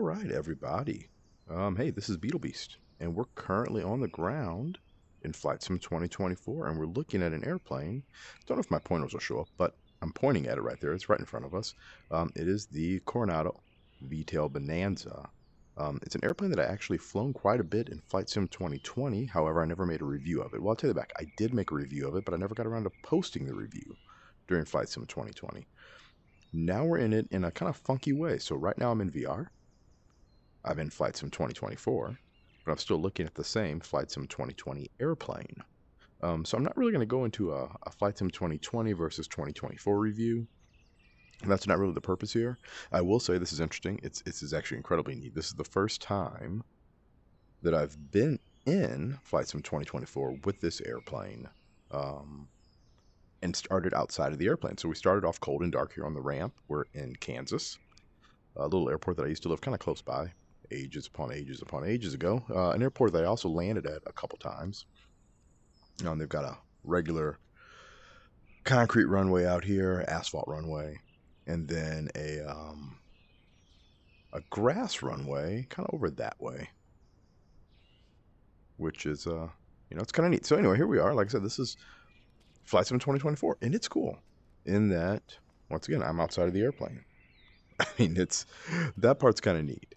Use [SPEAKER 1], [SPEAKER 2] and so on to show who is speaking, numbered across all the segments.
[SPEAKER 1] right, everybody. Hey, this is Beetle Beast, and we're currently on the ground in Flight Sim 2024, and we're looking at an airplane. Don't know if my pointers will show up, but I'm pointing at it right there. It's right in front of us. It is the Carenado V35B Bonanza. It's an airplane that I actually flown quite a bit in Flight Sim 2020. However, I never made a review of it. Well, I'll tell you back. I did make a review of it, but I never got around to posting the review during Flight Sim 2020. Now we're in it in a kind of funky way. So right now I'm in VR. I'm in Flight Sim 2024, but I'm still looking at the same Flight Sim 2020 airplane. So I'm not really going to go into a Flight Sim 2020 versus 2024 review. That's not really the purpose here. I will say this is interesting. This is actually incredibly neat. This is the first time that I've been in Flight Sim 2024 with this airplane, and started outside of the airplane. So we started off cold and dark here on the ramp. We're in Kansas, a little airport that I used to live kind of close by. Ages upon ages upon ages ago. An airport that I also landed at a couple times. They've got a regular concrete runway out here, asphalt runway, and then a grass runway kind of over that way, which is it's kind of neat. So anyway, here we are. Like I said, this is Flight Sim 2024, and it's cool in that once again I'm outside of the airplane. I mean, that part's kind of neat.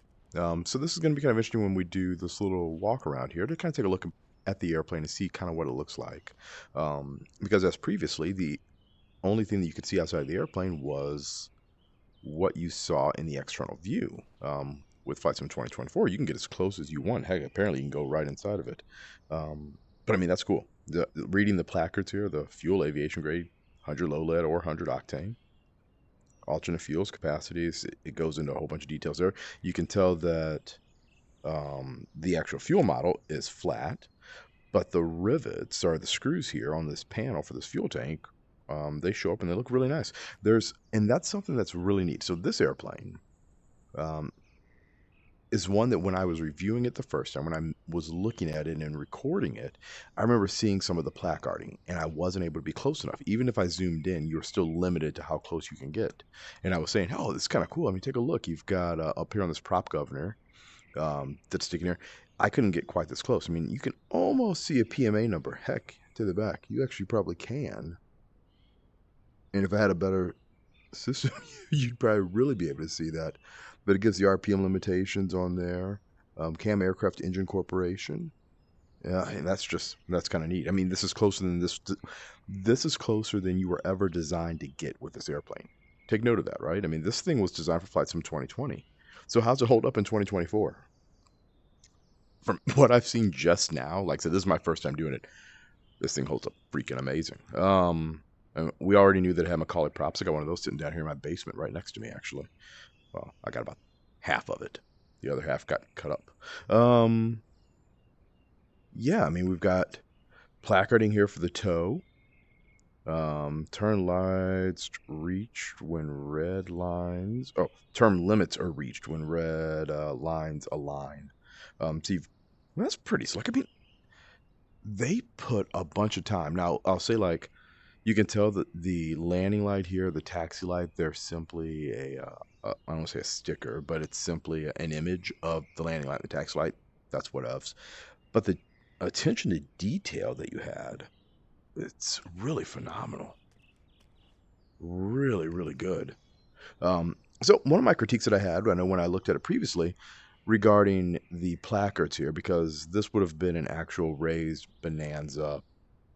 [SPEAKER 1] So this is going to be kind of interesting when we do this little walk around here to kind of take a look at the airplane and see kind of what it looks like. Because as previously, the only thing that you could see outside of the airplane was what you saw in the external view. With Flight Sim 2024, you can get as close as you want. Heck, apparently you can go right inside of it. But I mean, that's cool. Reading the placards here, the fuel aviation grade, 100 low lead or 100 octane. Alternate fuels, capacities, it goes into a whole bunch of details there. You can tell that the actual fuel model is flat, but the rivets, or the screws here on this panel for this fuel tank, they show up and they look really nice. And that's something that's really neat. So this airplane is one that when I was reviewing it the first time, when I was looking at it and recording it, I remember seeing some of the placarding, and I wasn't able to be close enough. Even if I zoomed in, you're still limited to how close you can get. And I was saying, oh, this is kind of cool. I mean, take a look. You've got up here on this prop governor that's sticking here. I couldn't get quite this close. I mean, you can almost see a PMA number. Heck, to the back. You actually probably can. And if I had a better system, you'd probably really be able to see that. But it gives the RPM limitations on there. CAM Aircraft Engine Corporation. Yeah, and that's kind of neat. I mean, this is closer than this is closer than you were ever designed to get with this airplane. Take note of that, right? I mean, this thing was designed for Flight Sim 2020. So how's it hold up in 2024? From what I've seen just now, like I said, this is my first time doing it. This thing holds up freaking amazing. And we already knew that it had Macaulay props. I got one of those sitting down here in my basement right next to me, actually. Well, I got about half of it. The other half got cut up. Yeah, I mean, we've got placarding here for the tow. Turn lights reached when red lines. Oh, turn limits are reached when red lines align. That's pretty slick. I mean, they put a bunch of time. Now, I'll say, like, you can tell that the landing light here, the taxi light, they're simply I don't want to say a sticker, but it's simply an image of the landing light and the taxi light. That's what ofs. But the attention to detail that you had, it's really phenomenal. Really, really good. So one of my critiques that I had, I know when I looked at it previously, regarding the placards here, because this would have been an actual raised Bonanza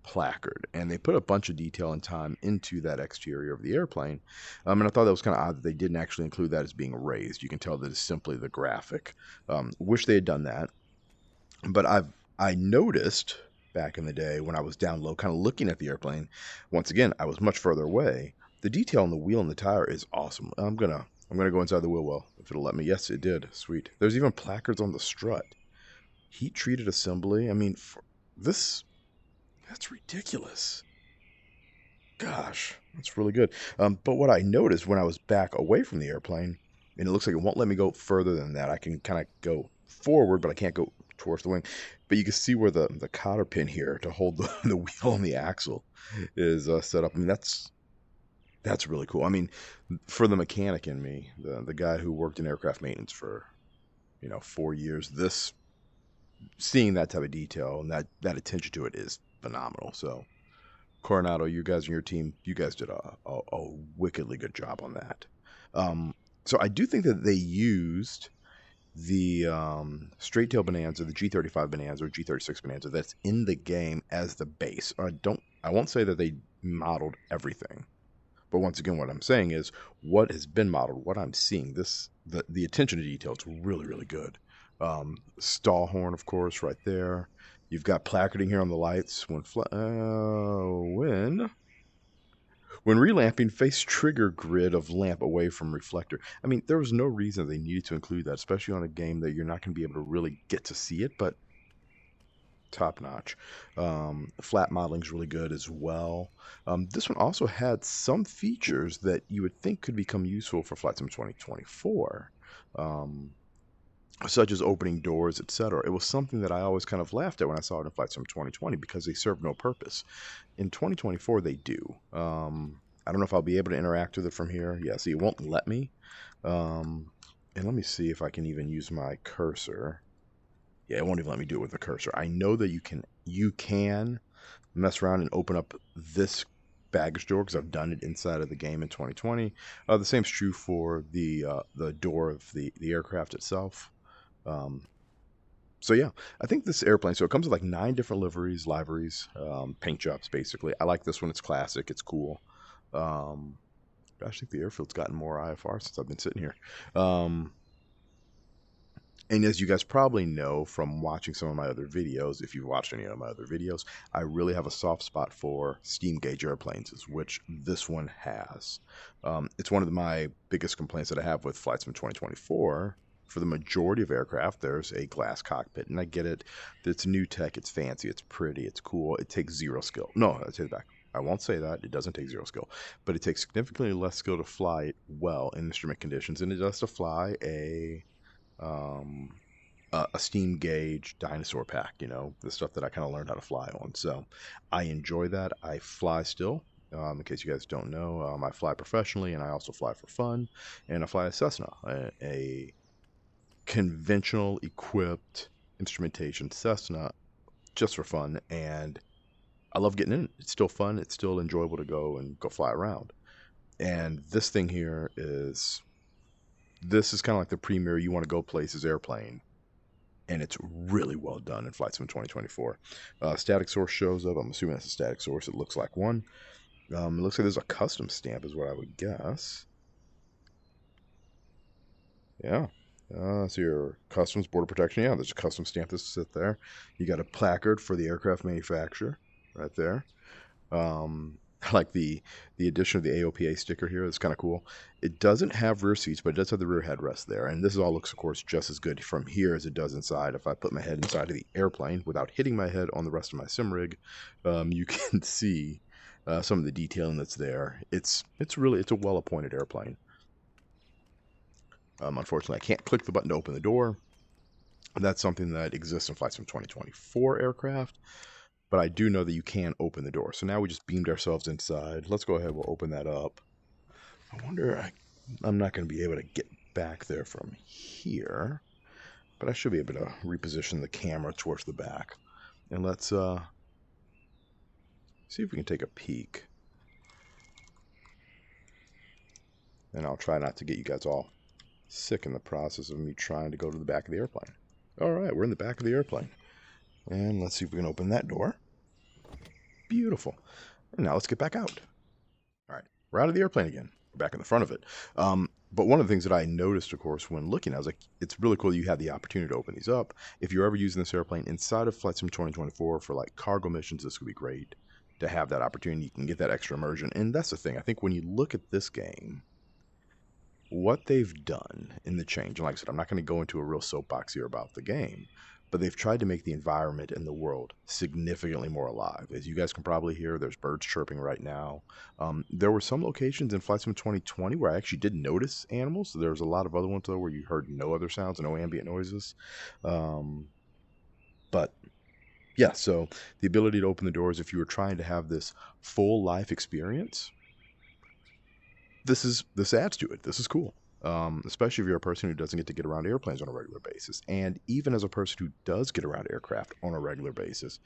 [SPEAKER 1] placard, and they put a bunch of detail and time into that exterior of the airplane, and I thought that was kind of odd that they didn't actually include that as being raised. You can tell that it's simply the graphic. Wish they had done that, but I noticed back in the day when I was down low kind of looking at the airplane, once again I was much further away, the detail on the wheel and the tire is awesome. I'm gonna go inside the wheel well if it'll let me. Yes, it did. Sweet. There's even placards on the strut. Heat treated assembly. I mean, that's ridiculous. Gosh, that's really good. But what I noticed when I was back away from the airplane, and it looks like it won't let me go further than that. I can kind of go forward, but I can't go towards the wing. But you can see where the cotter pin here to hold the wheel and the axle is set up. I mean, that's really cool. I mean, for the mechanic in me, the guy who worked in aircraft maintenance for 4 years. Seeing that type of detail and that attention to it is phenomenal. So, Coronado, you guys and your team, you guys did a wickedly good job on that. So I do think that they used the straight tail Bonanza, the G35 Bonanza or G36 Bonanza that's in the game as the base. I won't say that they modeled everything, but once again, what I'm saying is what has been modeled, what I'm seeing. The attention to detail is really, really good. Stall horn, of course, right there. You've got placarding here on the lights when relamping, face trigger grid of lamp away from reflector. I mean, there was no reason they needed to include that, especially on a game that you're not going to be able to really get to see it, but top notch. Flat modeling is really good as well. This one also had some features that you would think could become useful for Flight Sim 2024. Such as opening doors, etc. It was something that I always kind of laughed at when I saw it in Flight Sim 2020 because they serve no purpose. In 2024, they do. I don't know if I'll be able to interact with it from here. Yeah, see, it won't let me. And let me see if I can even use my cursor. Yeah, it won't even let me do it with the cursor. I know that you can mess around and open up this baggage door because I've done it inside of the game in 2020. The same's true for the door of the aircraft itself. So yeah, I think this airplane, so it comes with like 9 different liveries, paint jobs basically. I like this one. It's classic. It's cool. Gosh, I think the airfield's gotten more IFR since I've been sitting here. And as you guys probably know from watching some of my other videos, if you've watched any of my other videos, I really have a soft spot for steam gauge airplanes, which this one has. It's one of my biggest complaints that I have with Flight Sim 2024. For the majority of aircraft, there's a glass cockpit, and I get it. It's new tech, it's fancy, it's pretty, it's cool. It takes 0 skill. No, I take it back. I won't say that. It doesn't take 0 skill, but it takes significantly less skill to fly it well in instrument conditions than it does to fly a steam gauge dinosaur pack, the stuff that I kind of learned how to fly on. So I enjoy that. I fly still. In case you guys don't know, I fly professionally and I also fly for fun. And I fly a Cessna, a conventional equipped instrumentation Cessna just for fun. And I love getting in it. It's still fun. It's still enjoyable to go fly around. And this thing here is kind of like the premier you want to go places airplane. And it's really well done in Flight Sim 2024. Static source shows up. I'm assuming that's a static source. It looks like one. It looks like there's a custom stamp is what I would guess. Yeah. So your customs border protection. Yeah, there's a custom stamp that sits there. You got a placard for the aircraft manufacturer right there. I like the addition of the AOPA sticker here. It's kind of cool. It doesn't have rear seats, but it does have the rear headrest there. And this all looks, of course, just as good from here as it does inside. If I put my head inside of the airplane without hitting my head on the rest of my sim rig, you can see some of the detailing that's there. It's a well-appointed airplane. Unfortunately, I can't click the button to open the door. That's something that exists in Flight Sim 2024 aircraft. But I do know that you can open the door. So now we just beamed ourselves inside. Let's go ahead. We'll open that up. I wonder, I'm not going to be able to get back there from here. But I should be able to reposition the camera towards the back. And let's see if we can take a peek. And I'll try not to get you guys all sick in the process of me trying to go to the back of the airplane. All right, we're in the back of the airplane. And let's see if we can open that door. Beautiful. And now let's get back out. All right, we're out of the airplane again. We're back in the front of it. But one of the things that I noticed, of course, when looking, I was like, it's really cool that you have the opportunity to open these up. If you're ever using this airplane inside of Flight Sim 2024 for like cargo missions, this would be great to have that opportunity. You can get that extra immersion. And that's the thing. I think when you look at this game, what they've done in the change, and like I said, I'm not going to go into a real soapbox here about the game, but they've tried to make the environment and the world significantly more alive. As you guys can probably hear, there's birds chirping right now. There were some locations in Flight Sim 2020 where I actually did notice animals. So there was a lot of other ones, though, where you heard no other sounds, no ambient noises. But yeah, so the ability to open the doors, if you were trying to have this full life experience, this adds to it. This is cool. especially if you're a person who doesn't get around airplanes on a regular basis. And even as a person who does get around aircraft on a regular basis,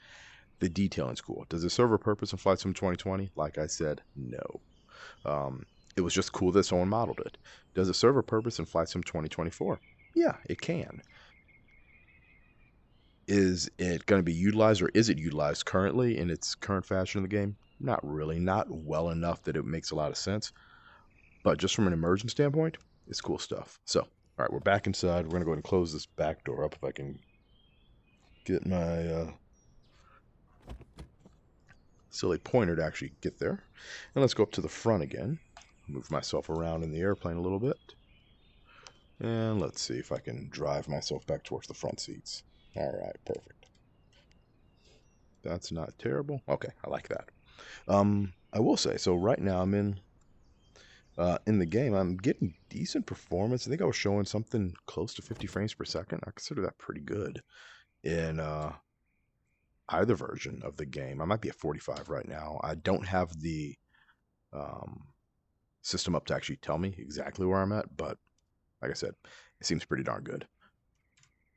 [SPEAKER 1] the detailing's cool. Does it serve a purpose in Flight Sim 2020? Like I said, no. It was just cool that someone modeled it. Does it serve a purpose in Flight Sim 2024? Yeah, it can. Is it going to be utilized, or is it utilized currently in its current fashion in the game? Not really. Not well enough that it makes a lot of sense. But just from an immersion standpoint, it's cool stuff. So, all right, we're back inside. We're going to go ahead and close this back door up if I can get my silly pointer to actually get there. And let's go up to the front again. Move myself around in the airplane a little bit. And let's see if I can drive myself back towards the front seats. All right, perfect. That's not terrible. Okay, I like that. I will say, so right now I'm in the game. I'm getting decent performance. I think I was showing something close to 50 frames per second. I consider that pretty good in either version of the game. I might be at 45 right now. I don't have the system up to actually tell me exactly where I'm at, but like I said, it seems pretty darn good.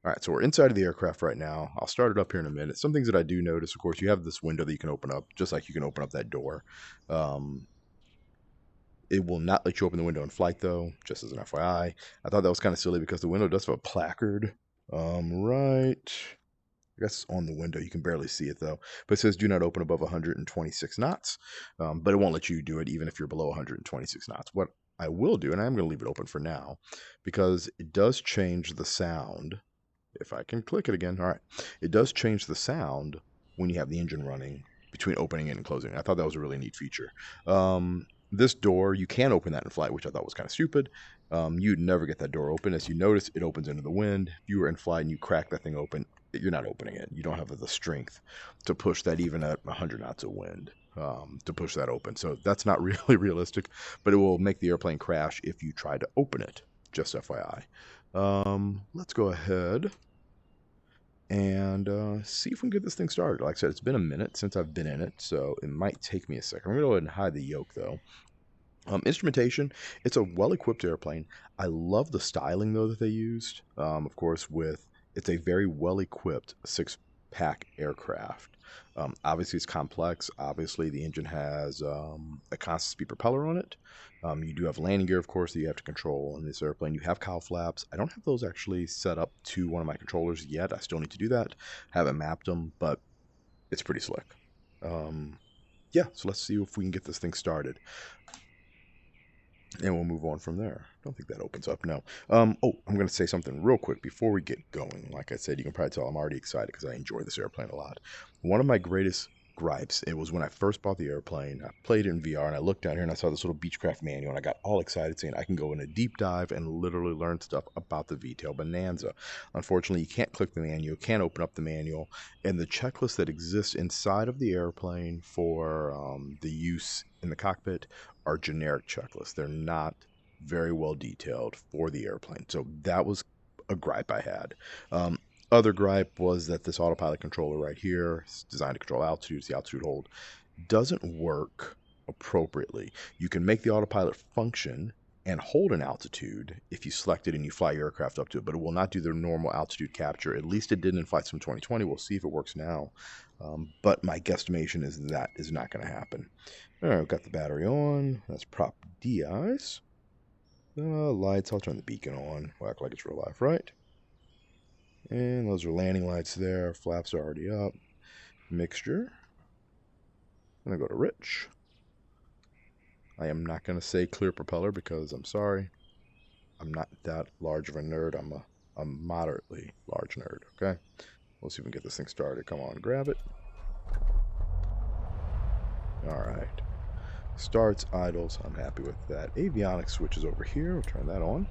[SPEAKER 1] All right, so we're inside of the aircraft right now. I'll start it up here in a minute. Some things that I do notice, of course, you have this window that you can open up, just like you can open up that door. It will not let you open the window in flight, though, just as an FYI. I thought that was kind of silly because the window does have a placard. Right, I guess on the window. You can barely see it, though. But it says do not open above 126 knots. But it won't let you do it even if you're below 126 knots. What I will do, and I'm going to leave it open for now, because it does change the sound. If I can click it again. All right. It does change the sound when you have the engine running between opening it and closing it. I thought that was a really neat feature. This door, you can open that in flight, which I thought was kind of stupid. You'd never get that door open. As you notice, it opens into the wind. If you were in flight and you crack that thing open, you're not opening it. You don't have the strength to push that even at 100 knots of wind to push that open. So that's not really realistic, but it will make the airplane crash if you try to open it. Just FYI. Let's go ahead and see if we can get this thing started. Like I said, it's been a minute since I've been in it, so it might take me a second. I'm going to go ahead and hide the yoke, though. Instrumentation, it's a well-equipped airplane. I love the styling, though, that they used. Of course, it's a very well-equipped six-pack aircraft. Obviously, it's complex. Obviously, the engine has a constant speed propeller on it. You do have landing gear, of course, that you have to control in this airplane. You have cowl flaps. I don't have those actually set up to one of my controllers yet. I still need to do that. Haven't mapped them, but it's pretty slick. Yeah, so let's see if we can get this thing started. And we'll move on from there. Don't think that opens up, no. Oh, I'm going to say something real quick before we get going. Like I said, you can probably tell I'm already excited because I enjoy this airplane a lot. One of my greatest gripes, it was when I first bought the airplane. I played it in VR, and I looked down here, and I saw this little Beechcraft manual, and I got all excited saying I can go in a deep dive and literally learn stuff about the V-tail Bonanza. Unfortunately, you can't click the manual, can't open up the manual, and the checklist that exists inside of the airplane for the use in the cockpit are generic checklists. They're not very well detailed for the airplane. So that was a gripe I had. Other gripe was that this autopilot controller right here, it's designed to control altitude, it's the altitude hold, doesn't work appropriately. You can make the autopilot function and hold an altitude if you select it and you fly your aircraft up to it, but it will not do the normal altitude capture. At least it didn't in Flight Sim 2020. We'll see if it works now. But my guesstimation is that is not going to happen. All right, we've got the battery on. That's prop D eyes. Lights, I'll turn the beacon on. We'll act like it's real life, right? And those are landing lights there. Flaps are already up. Mixture. I'm going to go to rich. I am not going to say clear propeller because I'm sorry. I'm not that large of a nerd. I'm a moderately large nerd, okay? We'll see if we can get this thing started. Come on, grab it. All right. Starts, idles. I'm happy with that. Avionics switches over here. We'll turn that on.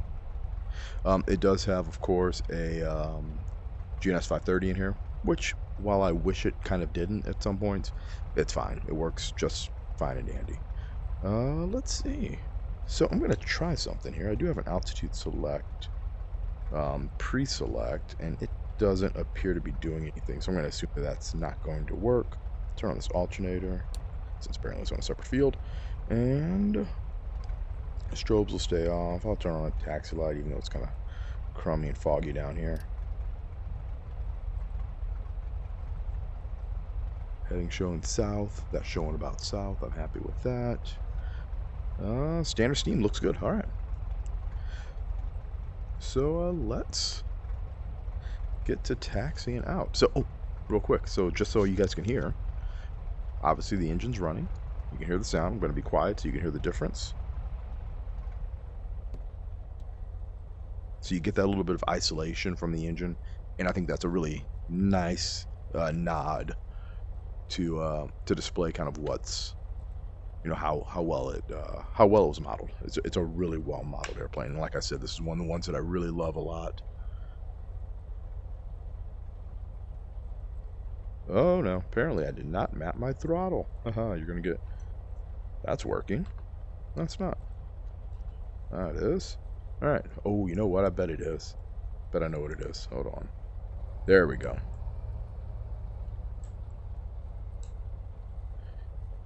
[SPEAKER 1] It does have, of course, a GNS 530 in here, which, while I wish it kind of didn't at some points, it's fine. It works just fine and dandy. Let's see. So I'm going to try something here. I do have an altitude select, pre-select, and it doesn't appear to be doing anything. So I'm going to assume that that's not going to work. Turn on this alternator, since apparently it's on a separate field. And Strobes will stay off. I'll turn on a taxi light even though it's kind of crummy and foggy down here. Heading showing south. That's showing about south. I'm happy with that. Standard steam looks good. All right. So let's get to taxiing out. So, real quick. So just so you guys can hear, obviously the engine's running. You can hear the sound. I'm going to be quiet so you can hear the difference. So you get that little bit of isolation from the engine, and I think that's a really nice nod to display kind of what's, you know, how well it was modeled. It's a really well modeled airplane, and like I said, this is one of the ones that I really love a lot. Oh no, apparently I did not map my throttle. You're gonna get, that's working. That's not. It is. All right. Oh, you know what? I bet it is. Bet I know what it is. Hold on. There we go.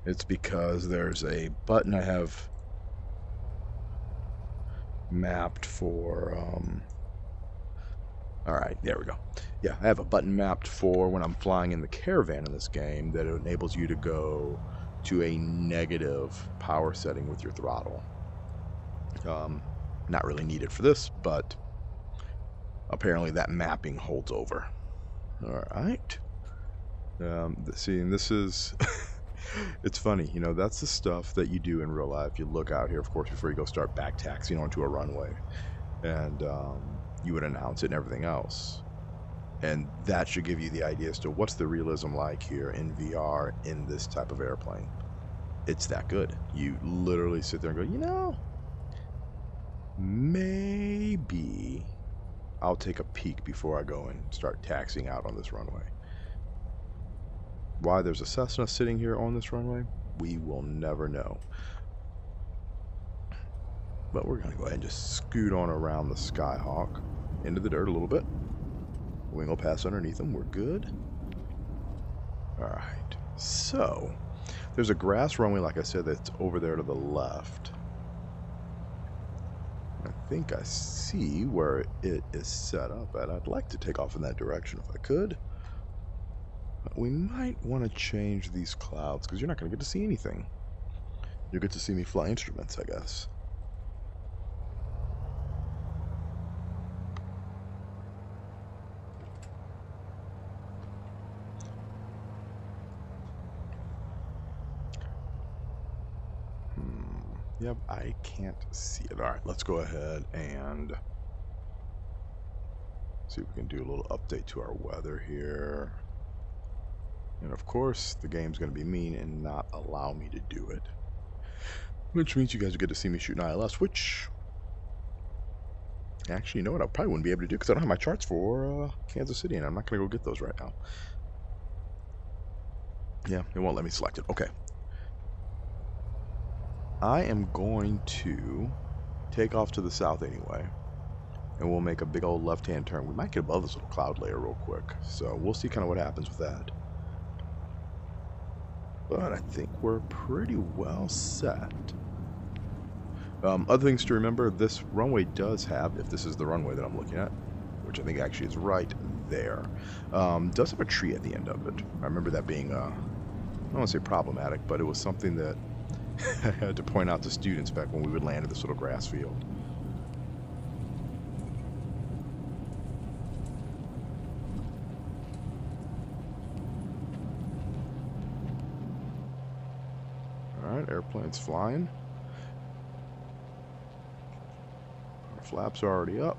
[SPEAKER 1] It's because there's a button I have mapped for, alright, there we go. Yeah, I have a button mapped for when I'm flying in the Caravan in this game that enables you to go to a negative power setting with your throttle. Not really needed for this, but apparently that mapping holds over. Alright. See, and this is... It's funny, you know, that's the stuff that you do in real life. You look out here, of course, before you go start back taxiing onto a runway. And you would announce it and everything else. And that should give you the idea as to what's the realism like here in VR in this type of airplane. It's that good. You literally sit there and go, you know, maybe I'll take a peek before I go and start taxiing out on this runway. Why there's a Cessna sitting here on this runway, we will never know. But we're going to go ahead and just scoot on around the Skyhawk into the dirt a little bit. Wing will pass underneath them. We're good. Alright. So, there's a grass runway, like I said, that's over there to the left. I think I see where it is set up at. I'd like to take off in that direction if I could. We might want to change these clouds because you're not going to get to see anything. You'll get to see me fly instruments, I guess. Yep, I can't see it. Alright, let's go ahead and see if we can do a little update to our weather here. And of course, the game's going to be mean and not allow me to do it. Which means you guys will get to see me shoot an ILS, which... Actually, you know what? I probably wouldn't be able to do because I don't have my charts for Kansas City, and I'm not going to go get those right now. Yeah, it won't let me select it. Okay. I am going to take off to the south anyway. And we'll make a big old left-hand turn. We might get above this little cloud layer real quick. So we'll see kind of what happens with that. But I think we're pretty well set. Other things to remember, this runway does have, if this is the runway that I'm looking at, which I think actually is right there, does have a tree at the end of it. I remember that being, I don't want to say problematic, but it was something that I had to point out to students back when we would land at this little grass field. Alright, airplane's flying. Our flaps are already up.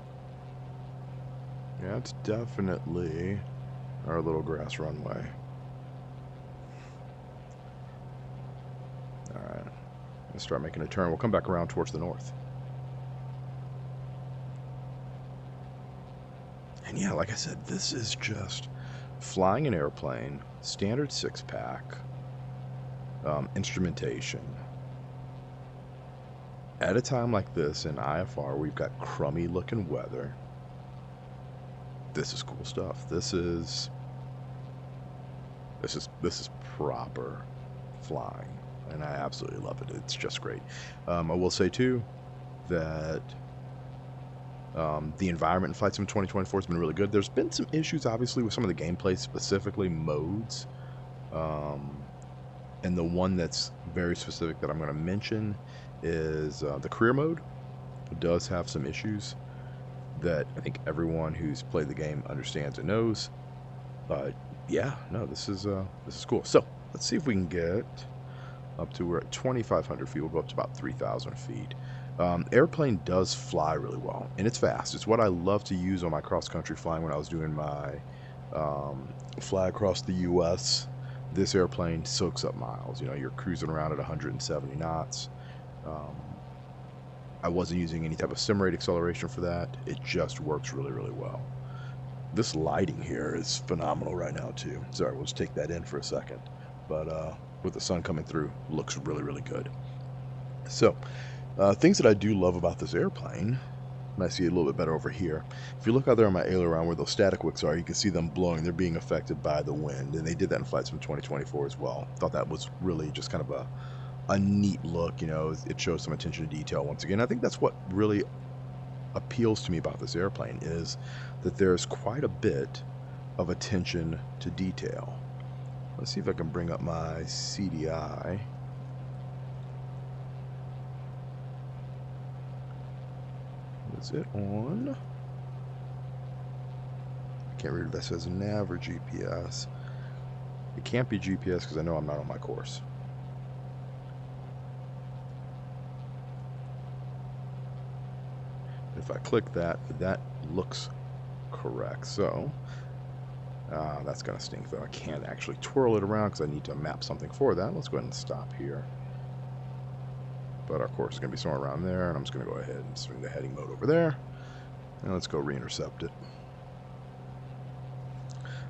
[SPEAKER 1] Yeah, it's definitely our little grass runway. Alright, let's start making a turn. We'll come back around towards the north. And yeah, like I said, this is just flying an airplane, standard 6-pack. Instrumentation. At a time like this in IFR, we've got crummy looking weather. This is cool stuff. This is proper flying, and I absolutely love it. It's just great. I will say too, that the environment in Flight Sim 2024 has been really good. There's been some issues, obviously, with some of the gameplay, specifically modes. And the one that's very specific that I'm going to mention is the career mode. It does have some issues that I think everyone who's played the game understands and knows. But yeah, no, this is cool. So let's see if we can get up to, we're at 2,500 feet. We'll go up to about 3,000 feet. Airplane does fly really well, and it's fast. It's what I love to use on my cross-country flying when I was doing my fly across the U.S. This airplane soaks up miles. You know, you're cruising around at 170 knots. I wasn't using any type of sim rate acceleration for that. It just works really, really well. This lighting here is phenomenal right now too. Sorry, we'll just take that in for a second. But with the sun coming through, looks really, really good. So, things that I do love about this airplane, and I see it a little bit better over here. If you look out there on my aileron where those static wicks are, you can see them blowing. They're being affected by the wind, and they did that in Flight Sim 2024 as well. Thought that was really just kind of a neat look. You know, it shows some attention to detail once again. I think that's what really appeals to me about this airplane, is that there's quite a bit of attention to detail. Let's see if I can bring up my CDI. Is it on? I can't read if that says nav or GPS. It can't be GPS because I know I'm not on my course. If I click that, that looks correct. So that's gonna stink though. I can't actually twirl it around because I need to map something for that. Let's go ahead and stop here. But our course is going to be somewhere around there, and I'm just going to go ahead and swing the heading mode over there. And let's go re-intercept it.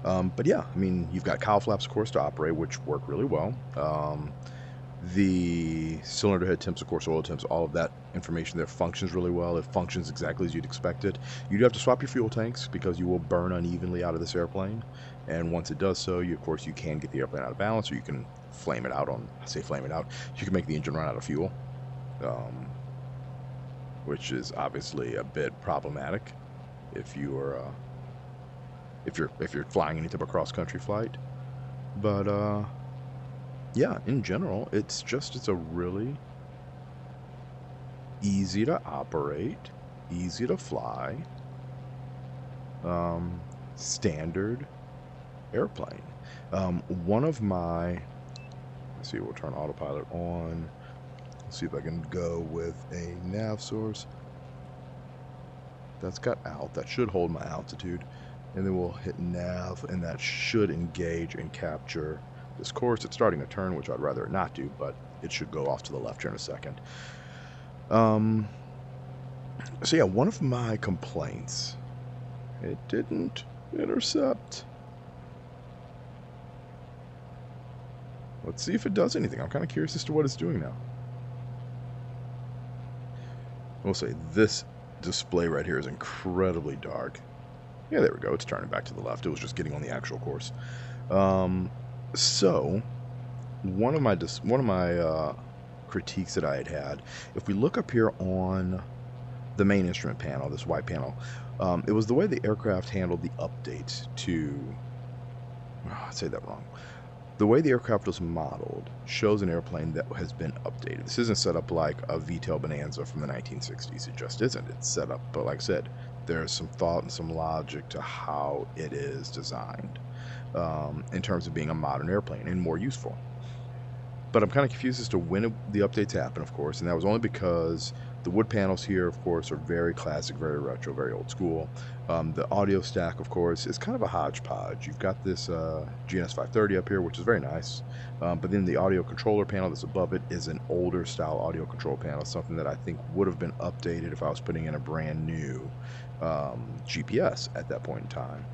[SPEAKER 1] But yeah, I mean, you've got cowl flaps, of course, to operate, which work really well. The cylinder head temps, of course, oil temps, all of that information there functions really well. It functions exactly as you'd expect it. You do have to swap your fuel tanks because you will burn unevenly out of this airplane. And once it does so, of course, you can get the airplane out of balance, or you can flame it out on, I say flame it out, you can make the engine run out of fuel. Which is obviously a bit problematic if you're flying any type of cross-country flight. But yeah, in general, it's a really easy to operate, easy to fly, standard airplane. One of my, let's see, we'll turn autopilot on. See if I can go with a nav source. That's got out. That should hold my altitude. And then we'll hit nav, and that should engage and capture this course. It's starting to turn, which I'd rather it not do, but it should go off to the left here in a second. So yeah, one of my complaints, it didn't intercept. Let's see if it does anything. I'm kind of curious as to what it's doing now. We'll say this display right here is incredibly dark. Yeah, there we go. It's turning back to the left. It was just getting on the actual course. So one of my critiques that I had, if we look up here on the main instrument panel, this white panel, it was the way the aircraft handled the updates to. Oh, I'd say that wrong. The way the aircraft was modeled shows an airplane that has been updated. This isn't set up like a V35B Bonanza from the 1960s. It just isn't. It's set up, but like I said, there's some thought and some logic to how it is designed in terms of being a modern airplane and more useful. But I'm kind of confused as to when the updates happen, of course, and that was only because the wood panels here, of course, are very classic, very retro, very old school. The audio stack, of course, is kind of a hodgepodge. You've got this GNS 530 up here, which is very nice, but then the audio controller panel that's above it is an older style audio control panel, something that I think would have been updated if I was putting in a brand new GPS at that point in time.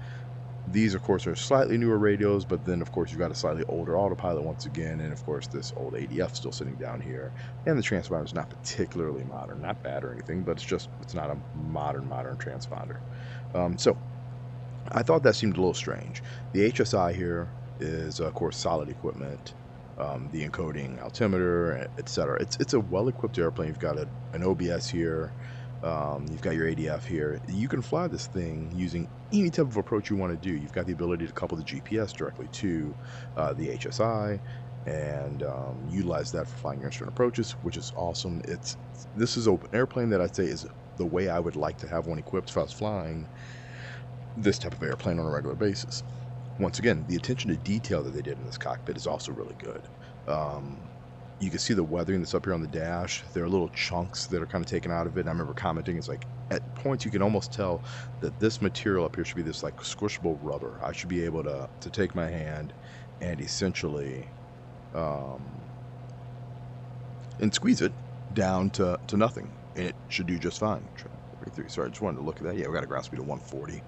[SPEAKER 1] These, of course, are slightly newer radios, but then, of course, you've got a slightly older autopilot once again, and, of course, this old ADF still sitting down here. And the transponder is not particularly modern, not bad or anything, but it's not a modern transponder. So I thought that seemed a little strange. The HSI here is, of course, solid equipment. the encoding altimeter, etc. It's a well-equipped airplane. You've got an OBS here. You've got your ADF here. You can fly this thing using any type of approach you want to do. You've got the ability to couple the GPS directly to the HSI and utilize that for flying your instrument approaches, which is awesome. This is an airplane that I'd say is the way I would like to have one equipped if I was flying this type of airplane on a regular basis. Once again, the attention to detail that they did in this cockpit is also really good. You can see the weathering that's up here on the dash. There are little chunks that are kind of taken out of it. And I remember commenting, it's like, at points you can almost tell that this material up here should be this like squishable rubber. I should be able to take my hand and essentially and squeeze it down to nothing. And it should do just fine. Sorry, I just wanted to look at that. Yeah, we got a ground speed of 140.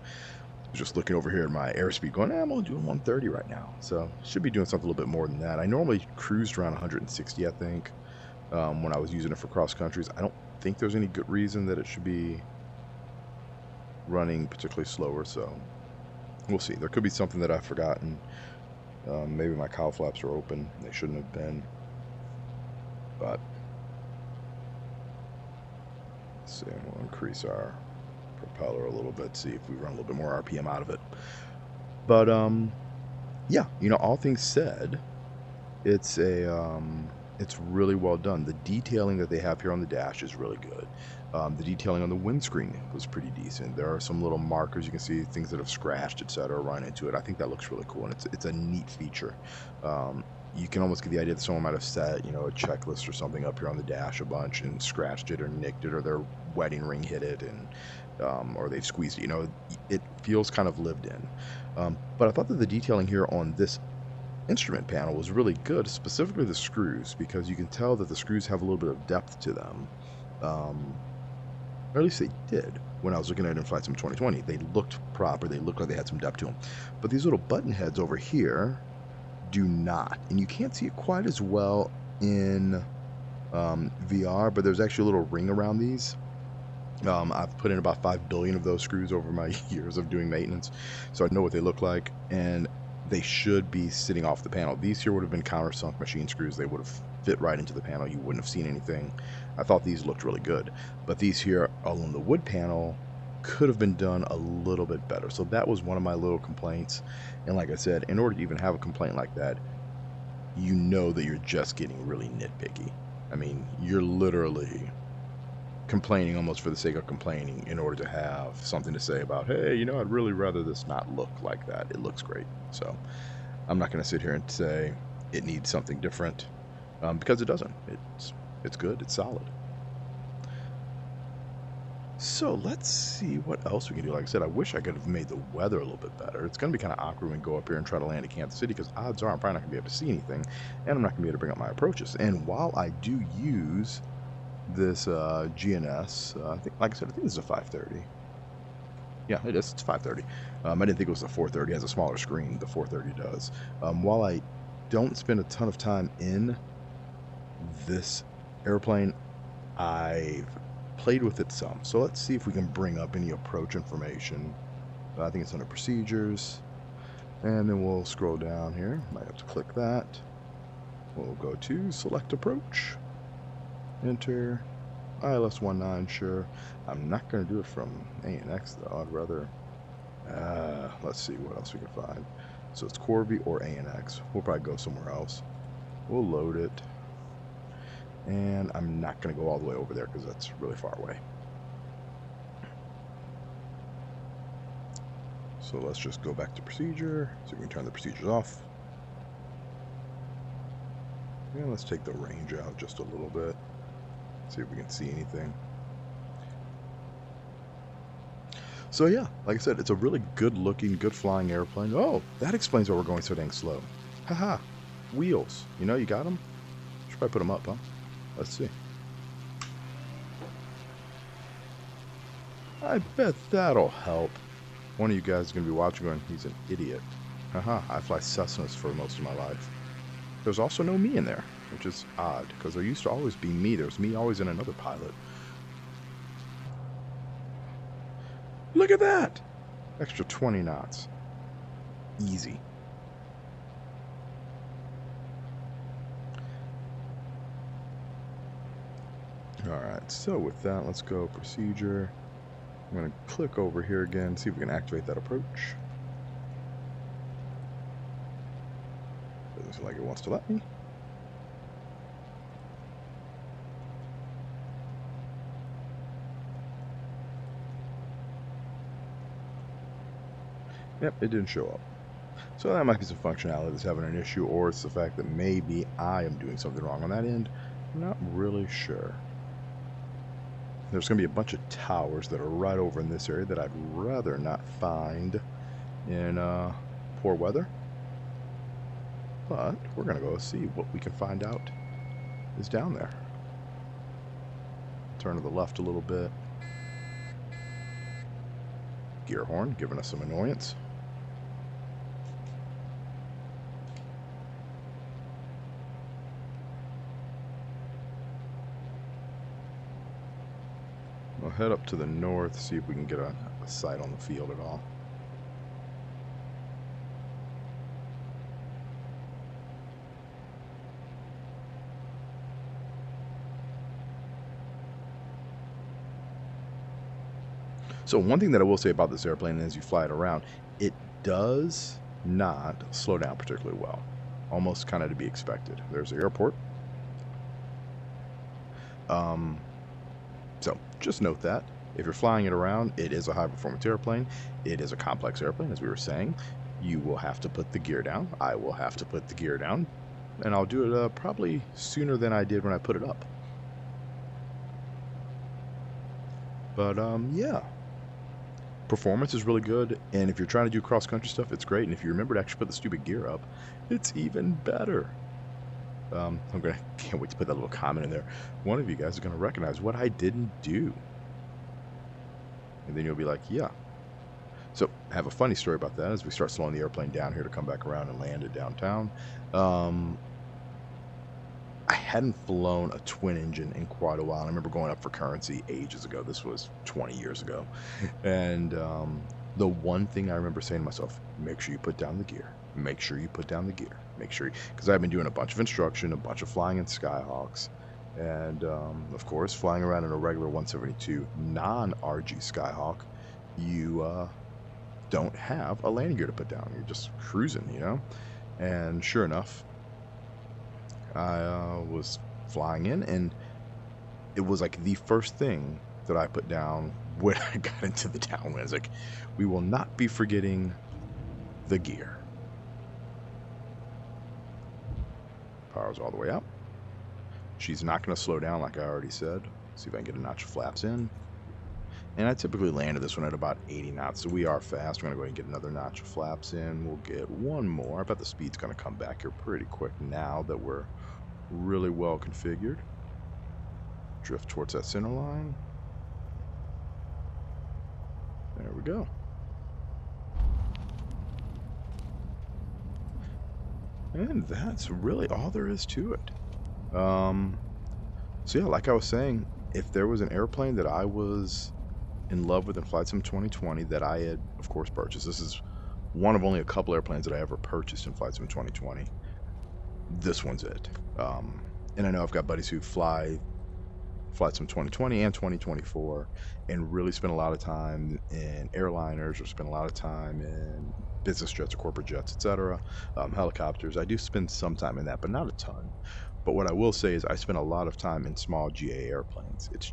[SPEAKER 1] Just looking over here at my airspeed going, I'm only doing 130 right now. So should be doing something a little bit more than that. I normally cruised around 160, I think, when I was using it for cross countries. I don't think there's any good reason that it should be running particularly slower. So we'll see. There could be something that I've forgotten. Maybe my cowl flaps are open. They shouldn't have been. But let's see. We'll increase our propeller a little bit, see if we run a little bit more RPM out of it. But yeah, you know, all things said, it's really well done. The detailing that they have here on the dash is really good. The detailing on the windscreen was pretty decent. There are some little markers you can see, things that have scratched, etc., run into it. I think that looks really cool, and it's a neat feature. You can almost get the idea that someone might have set, you know, a checklist or something up here on the dash a bunch and scratched it or nicked it, or their wedding ring hit it, and or they've squeezed it. You know, it feels kind of lived in. But I thought that the detailing here on this instrument panel was really good, specifically the screws, because you can tell that the screws have a little bit of depth to them. Or at least they did when I was looking at it in Flight Sim 2020. They looked proper. They looked like they had some depth to them. But these little button heads over here do not. And you can't see it quite as well in VR, but there's actually a little ring around these. I've put in about 5 billion of those screws over my years of doing maintenance, so I know what they look like, and they should be sitting off the panel. These here would have been countersunk machine screws. They would have fit right into the panel. You wouldn't have seen anything. I thought these looked really good, but these here along the wood panel could have been done a little bit better. So that was one of my little complaints. And like I said, in order to even have a complaint like that, you know that you're just getting really nitpicky. I mean, you're literally complaining almost for the sake of complaining in order to have something to say about, hey, you know, I'd really rather this not look like that. It looks great. So I'm not going to sit here and say it needs something different, because it doesn't. It's good. It's solid. So let's see what else we can do. Like I said, I wish I could have made the weather a little bit better. It's going to be kind of awkward when we go up here and try to land at Kansas City, because odds are I'm probably not going to be able to see anything, and I'm not going to be able to bring up my approaches. And while I do use this GNS, I think, like I said, I think this is a 530. Yeah, it is. It's 530. I didn't think it was a 430. It has a smaller screen. The 430 does. While I don't spend a ton of time in this airplane, I've played with it some. So let's see if we can bring up any approach information. I think it's under procedures, and then we'll scroll down here. Might have to click that. We'll go to select approach, enter ILS 19. Sure, I'm not going to do it from ANX though. I'd rather let's see what else we can find. So it's Corby or ANX. We'll probably go somewhere else. We'll load it. And I'm not going to go all the way over there because that's really far away. So let's just go back to procedure, so we can turn the procedures off. And let's take the range out just a little bit. See if we can see anything. So yeah, like I said, it's a really good looking, good flying airplane. Oh, that explains why we're going so dang slow. Haha, wheels. You know, you got them? Should probably put them up, huh? Let's see. I bet that'll help. One of you guys is going to be watching going, he's an idiot. Haha, I fly Cessnas for most of my life. There's also no me in there, which is odd, because there used to always be me. There's me always in another pilot. Look at that! Extra 20 knots. Easy. Alright, so with that, let's go procedure. I'm going to click over here again, see if we can activate that approach. Doesn't seem like it wants to let me. Yep, it didn't show up. So that might be some functionality that's having an issue, or it's the fact that maybe I am doing something wrong on that end. I'm not really sure. There's going to be a bunch of towers that are right over in this area that I'd rather not find in poor weather. But we're going to go see what we can find out is down there. Turn to the left a little bit. Gear horn giving us some annoyance. We'll head up to the north, see if we can get a sight on the field at all. So one thing that I will say about this airplane as you fly it around, it does not slow down particularly well. Almost kind of to be expected. There's the airport. So just note that if you're flying it around, it is a high performance airplane. It is a complex airplane, as we were saying. You will have to put the gear down. I will have to put the gear down. And I'll do it probably sooner than I did when I put it up. But yeah. Performance is really good, and if you're trying to do cross-country stuff, it's great. And if you remember to actually put the stupid gear up, it's even better. Can't wait to put that little comment in there. One of you guys is gonna recognize what I didn't do, and then you'll be like, yeah. So I have a funny story about that as we start slowing the airplane down here to come back around and land it downtown. I hadn't flown a twin engine in quite a while. I remember going up for currency ages ago. This was 20 years ago. And the one thing I remember saying to myself, make sure you put down the gear. Make sure you put down the gear. Make sure, because I've been doing a bunch of instruction, a bunch of flying in Skyhawks, and of course, flying around in a regular 172 non-RG Skyhawk, you don't have a landing gear to put down. You're just cruising, you know? And sure enough, I was flying in, and it was like the first thing that I put down when I got into the downwind. It's like, we will not be forgetting the gear. Power's all the way up. She's not going to slow down like I already said. See if I can get a notch of flaps in. And I typically landed this one at about 80 knots, so we are fast. We're going to go ahead and get another notch of flaps in. We'll get one more. I bet the speed's going to come back here pretty quick now that we're really well configured. Drift towards that center line. There we go. And that's really all there is to it. So yeah, like I was saying, if there was an airplane that I was in love with in Flight Sim 2020 that I had, of course, purchased. This is one of only a couple airplanes that I ever purchased in Flight Sim 2020. This one's it. And I know I've got buddies who fly Flight Sim 2020 and 2024 and really spend a lot of time in airliners or spend a lot of time in business jets or corporate jets, etc. Helicopters. I do spend some time in that, but not a ton. But what I will say is I spend a lot of time in small GA airplanes. It's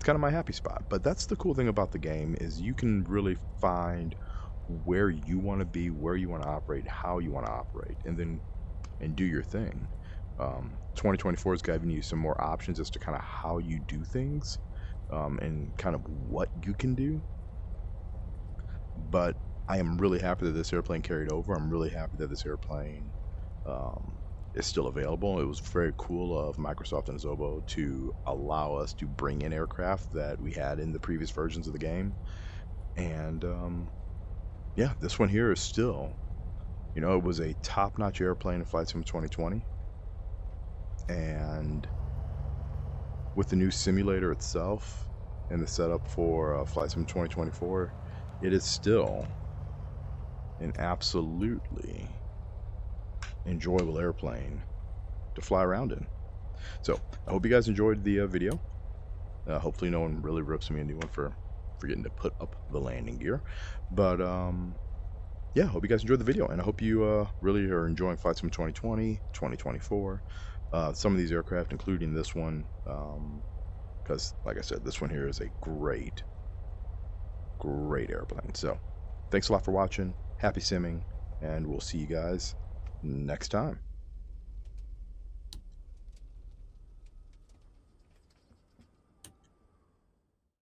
[SPEAKER 1] kind of my happy spot. But that's the cool thing about the game is you can really find where you want to be, where you want to operate, how you want to operate, and do your thing. 2024 is giving you some more options as to kind of how you do things, and kind of what you can do. But I am really happy that this airplane carried over. I'm really happy that this airplane is still available. It was very cool of Microsoft and Asobo to allow us to bring in aircraft that we had in the previous versions of the game. And yeah, this one here is still, it was a top-notch airplane in Flight Sim 2020. And with the new simulator itself and the setup for Flight Sim 2024, it is still an absolutely enjoyable airplane to fly around in. So I hope you guys enjoyed the video. Hopefully no one really rips me a new one for forgetting to put up the landing gear. But yeah, hope you guys enjoyed the video, and I hope you really are enjoying Flight Sim 2020, 2024. Some of these aircraft, including this one, because like I said, this one here is a great airplane. So thanks a lot for watching. Happy simming, and we'll see you guys next time.